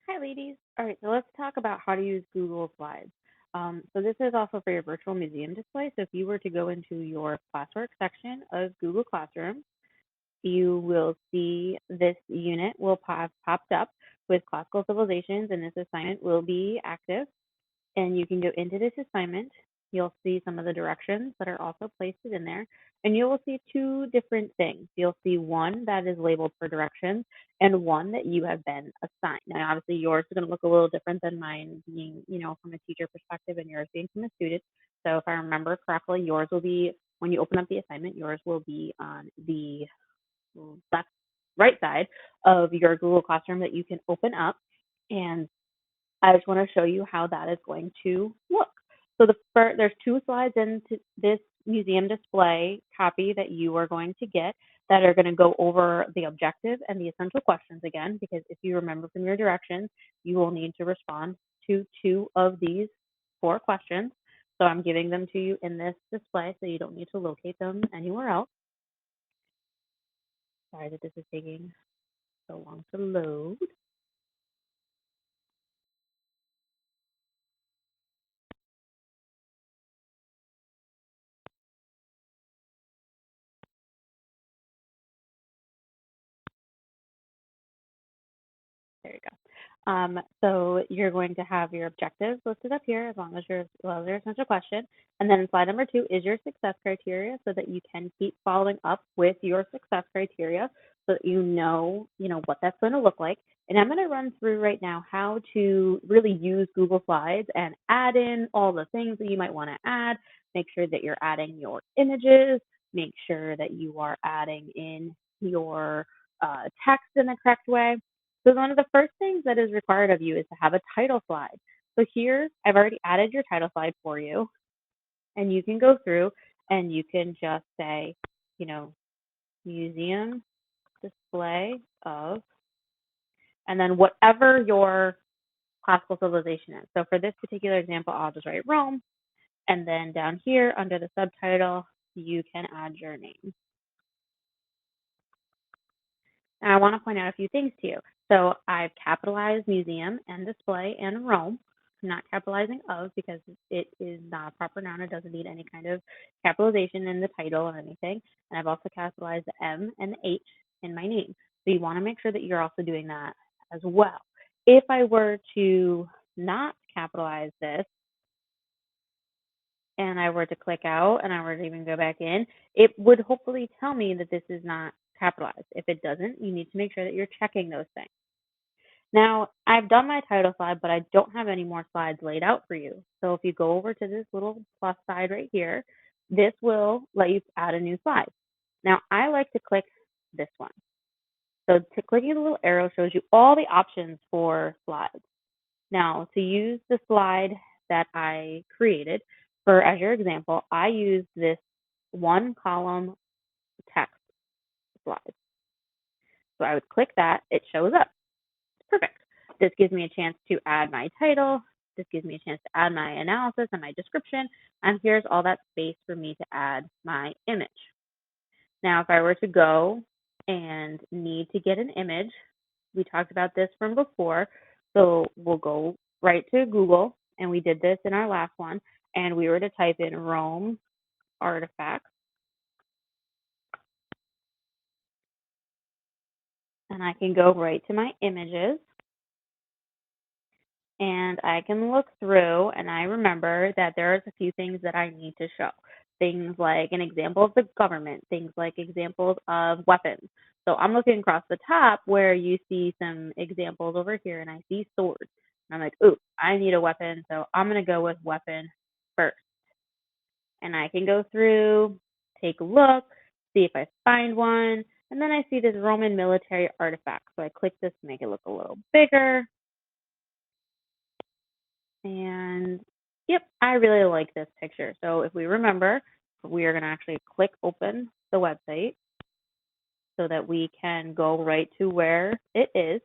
Hi, ladies. All right, so let's talk about how to use Google Slides. So this is also for your virtual museum display. So if you were to go into your classwork section of Google Classroom, you will see this unit will have popped up with classical civilizations, and this assignment will be active. And you can go into this assignment. You'll see some of the directions that are also placed in there, and you will see two different things. You'll see one that is labeled for directions and one that you have been assigned. Now, obviously, yours is going to look a little different than mine, being, from a teacher perspective, and yours being from a student. So, if I remember correctly, yours will be when you open up the assignment, yours will be on the left, right side of your Google Classroom that you can open up. And I just want to show you how that is going to look. So there's two slides in this museum display copy that you are going to get that are going to go over the objective and the essential questions again, because if you remember from your directions, you will need to respond to two of these four questions. So I'm giving them to you in this display so you don't need to locate them anywhere else. Sorry that this is taking so long to load. There you go. So you're going to have your objectives listed up here as long as your essential question. And then slide number 2 is your success criteria so that you can keep following up with your success criteria so that you know what that's going to look like. And I'm going to run through right now how to really use Google Slides and add in all the things that you might want to add. Make sure that you're adding your images. Make sure that you are adding in your text in the correct way. So one of the first things that is required of you is to have a title slide. So here, I've already added your title slide for you, and you can go through and you can just say, you know, museum display of, and then whatever your classical civilization is. So for this particular example, I'll just write Rome, and then down here under the subtitle, you can add your name. And I want to point out a few things to you. So I've capitalized museum and display and Rome. I'm not capitalizing of because it is not a proper noun. It doesn't need any kind of capitalization in the title or anything. And I've also capitalized the M and the H in my name. So you want to make sure that you're also doing that as well. If I were to not capitalize this and I were to click out and I were to even go back in, it would hopefully tell me that this is not capitalized. If it doesn't, you need to make sure that you're checking those things. Now, I've done my title slide, but I don't have any more slides laid out for you. So if you go over to this little plus side right here, this will let you add a new slide. Now, I like to click this one. So to clicking the little arrow shows you all the options for slides. Now, to use the slide that I created for as your example, I used this one column text slide. So I would click that, it shows up. Perfect. This gives me a chance to add my title. This gives me a chance to add my analysis and my description. And here's all that space for me to add my image. Now, if I were to go and need to get an image, we talked about this from before. So we'll go right to Google, and we did this in our last one, and we were to type in Rome artifacts, and I can go right to my images, and I can look through and I remember that there's a few things that I need to show. Things like an example of the government, things like examples of weapons. So I'm looking across the top where you see some examples over here and I see swords. And I'm like, ooh, I need a weapon. So I'm going to go with weapon first. And I can go through, take a look, see if I find one. And then I see this Roman military artifact. So I click this to make it look a little bigger. And yep, I really like this picture. So if we remember, we are going to actually click open the website so that we can go right to where it is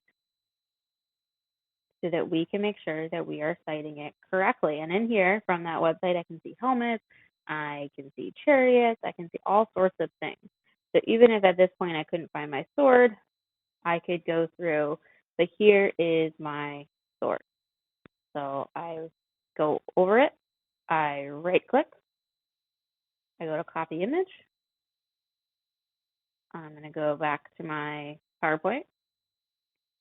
so that we can make sure that we are citing it correctly. And in here from that website, I can see helmets, I can see chariots, I can see all sorts of things. So even if at this point I couldn't find my sword, I could go through but here is my source. So I go over it, I right click, I go to copy image. I'm going to go back to my PowerPoint.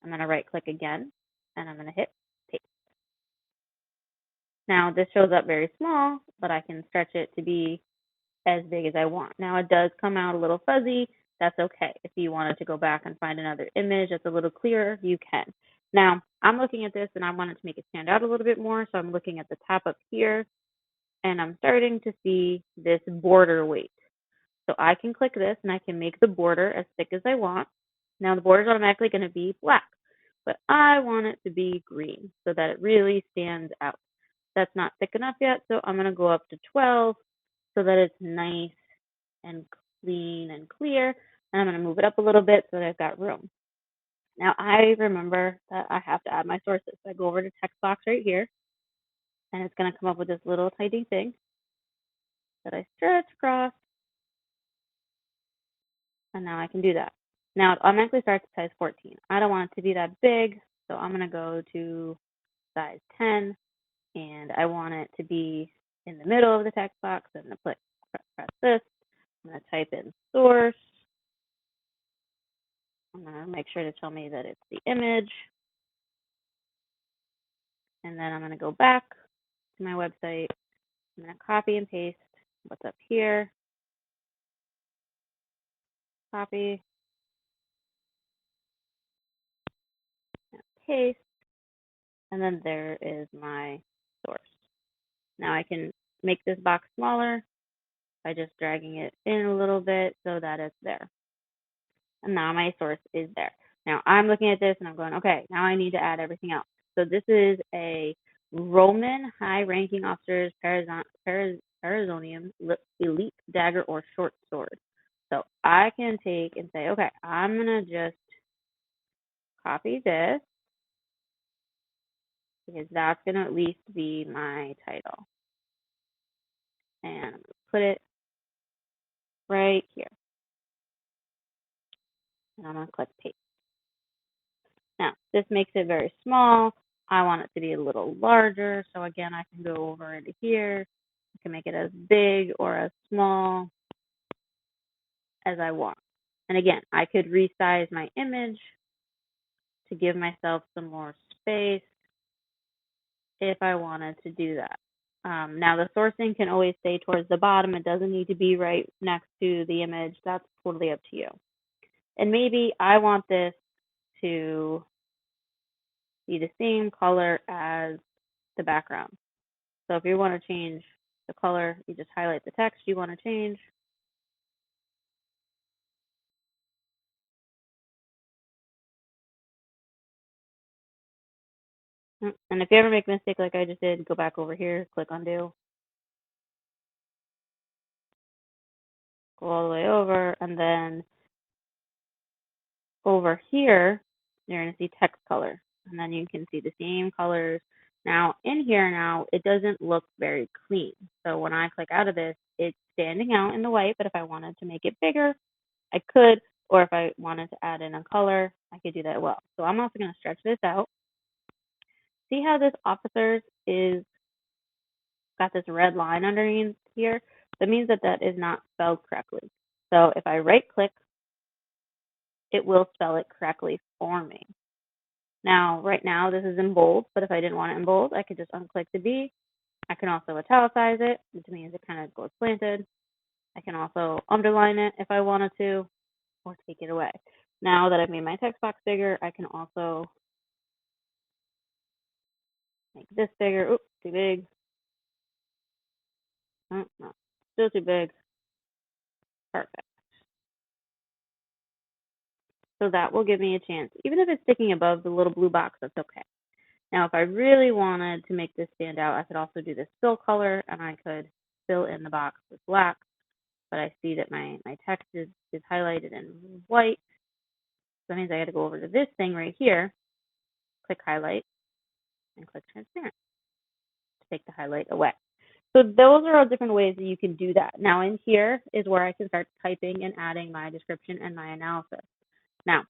I'm going to right click again and I'm going to hit paste. Now this shows up very small, but I can stretch it to be as big as I want. Now it does come out a little fuzzy. That's okay. If you wanted to go back and find another image that's a little clearer, you can. Now I'm looking at this and I wanted to make it stand out a little bit more. So I'm looking at the top up here and I'm starting to see this border weight. So I can click this and I can make the border as thick as I want. Now the border is automatically going to be black, but I want it to be green so that it really stands out. That's not thick enough yet, so I'm going to go up to 12 so that it's nice and clean and clear. And I'm going to move it up a little bit so that I've got room. Now I remember that I have to add my sources. So I go over to text box right here, and it's going to come up with this little tiny thing that I stretch across, and now I can do that. Now it automatically starts at size 14. I don't want it to be that big, so I'm going to go to size 10, and I want it to be in the middle of the text box. I'm going to press this. I'm going to type in source. I'm going to make sure to tell me that it's the image. And then I'm going to go back to my website. I'm going to copy and paste what's up here. Copy and paste. And then there is my source. Now I can make this box smaller by just dragging it in a little bit so that it's there. And now my source is there. Now I'm looking at this and I'm going, okay, now I need to add everything else. So this is a Roman high-ranking officer's Parazonium elite dagger or short sword. So I can take and say, okay, I'm going to just copy this because that's going to at least be my title. And I'm going to put it right here. And I'm going to click paste. Now, this makes it very small. I want it to be a little larger. So again, I can go over into here. I can make it as big or as small as I want. And again, I could resize my image to give myself some more space if I wanted to do that. Now, the sourcing can always stay towards the bottom. It doesn't need to be right next to the image. That's totally up to you. And maybe I want this to be the same color as the background. So if you want to change the color, you just highlight the text you want to change. And if you ever make a mistake like I just did, go back over here, click undo, go all the way over, and then over here, you're going to see text color. And then you can see the same colors. Now, in here now, it doesn't look very clean. So when I click out of this, it's standing out in the white, but if I wanted to make it bigger, I could, or if I wanted to add in a color, I could do that as well. So I'm also going to stretch this out. See how this officers is got this red line underneath here? That means that that is not spelled correctly. So if I right click, it will spell it correctly for me. Now, right now, this is in bold, but if I didn't want it in bold, I could just unclick the B. I can also italicize it, which means it kind of goes planted. I can also underline it if I wanted to, or take it away. Now that I've made my text box bigger, I can also make this bigger. Oops, too big. Oh, no, still too big. Perfect. So that will give me a chance. Even if it's sticking above the little blue box, that's okay. Now, if I really wanted to make this stand out, I could also do this fill color, and I could fill in the box with black. But I see that my text is highlighted in white. So that means I got to go over to this thing right here, click highlight, and click transparent to take the highlight away. So those are all different ways that you can do that. Now in here is where I can start typing and adding my description and my analysis. Now,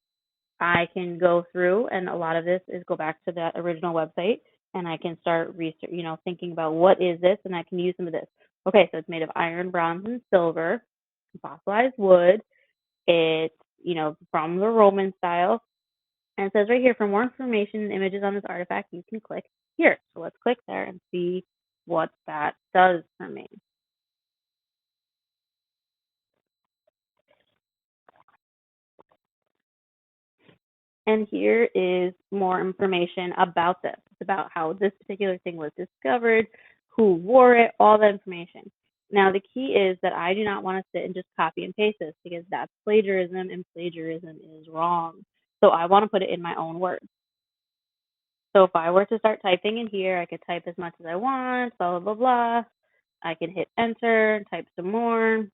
I can go through, and a lot of this is go back to that original website, and I can start research, thinking about what is this, and I can use some of this. Okay, so it's made of iron, bronze, and silver, fossilized wood. It's, from the Roman style. And it says right here, for more information and images on this artifact, you can click here. So let's click there and see what that does for me. And here is more information about this. It's about how this particular thing was discovered, who wore it, all that information. Now, the key is that I do not want to sit and just copy and paste this because that's plagiarism, and plagiarism is wrong. So I want to put it in my own words. So if I were to start typing in here, I could type as much as I want, blah, blah, blah, blah. I can hit enter and type some more.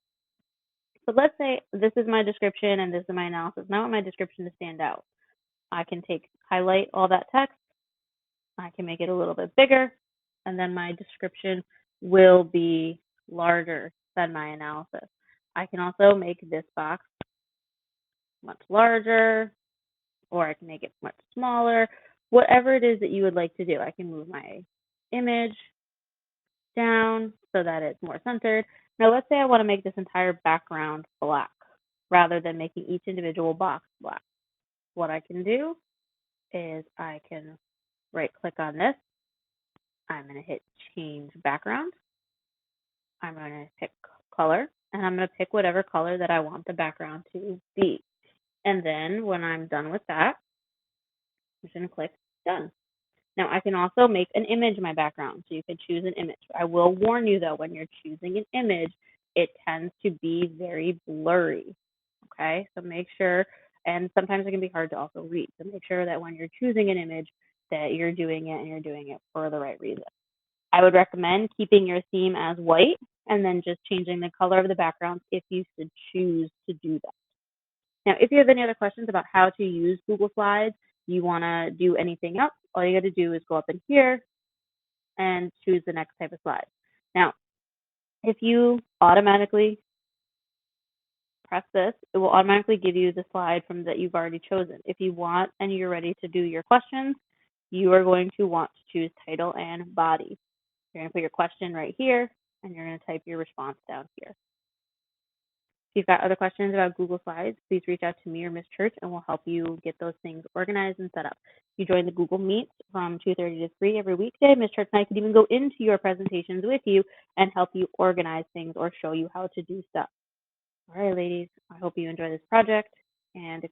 So let's say this is my description and this is my analysis. Now I want my description to stand out. I can highlight all that text. I can make it a little bit bigger, and then my description will be larger than my analysis. I can also make this box much larger, or I can make it much smaller. Whatever it is that you would like to do. I can move my image down so that it's more centered. Now let's say I want to make this entire background black rather than making each individual box black. What I can do is I can right click on this. I'm going to hit change background. I'm going to pick color, and I'm going to pick whatever color that I want the background to be. And then when I'm done with that, I'm just going to click done. Now I can also make an image my background, so you can choose an image. I will warn you though, when you're choosing an image, it tends to be very blurry. Okay, so make sure, and sometimes it can be hard to also read. So make sure that when you're choosing an image, that you're doing it and you're doing it for the right reason. I would recommend keeping your theme as white and then just changing the color of the background if you should choose to do that. Now, if you have any other questions about how to use Google Slides, you want to do anything else, all you got to do is go up in here and choose the next type of slide. Now, if you automatically press this, it will automatically give you the slide from that you've already chosen. If you want and you're ready to do your questions, you are going to want to choose title and body. You're going to put your question right here, and you're going to type your response down here. If you've got other questions about Google Slides, please reach out to me or Ms. Church, and we'll help you get those things organized and set up. You join the Google Meets from 2:30 to 3 every weekday. Ms. Church and I could even go into your presentations with you and help you organize things or show you how to do stuff. All right, ladies, I hope you enjoy this project. And if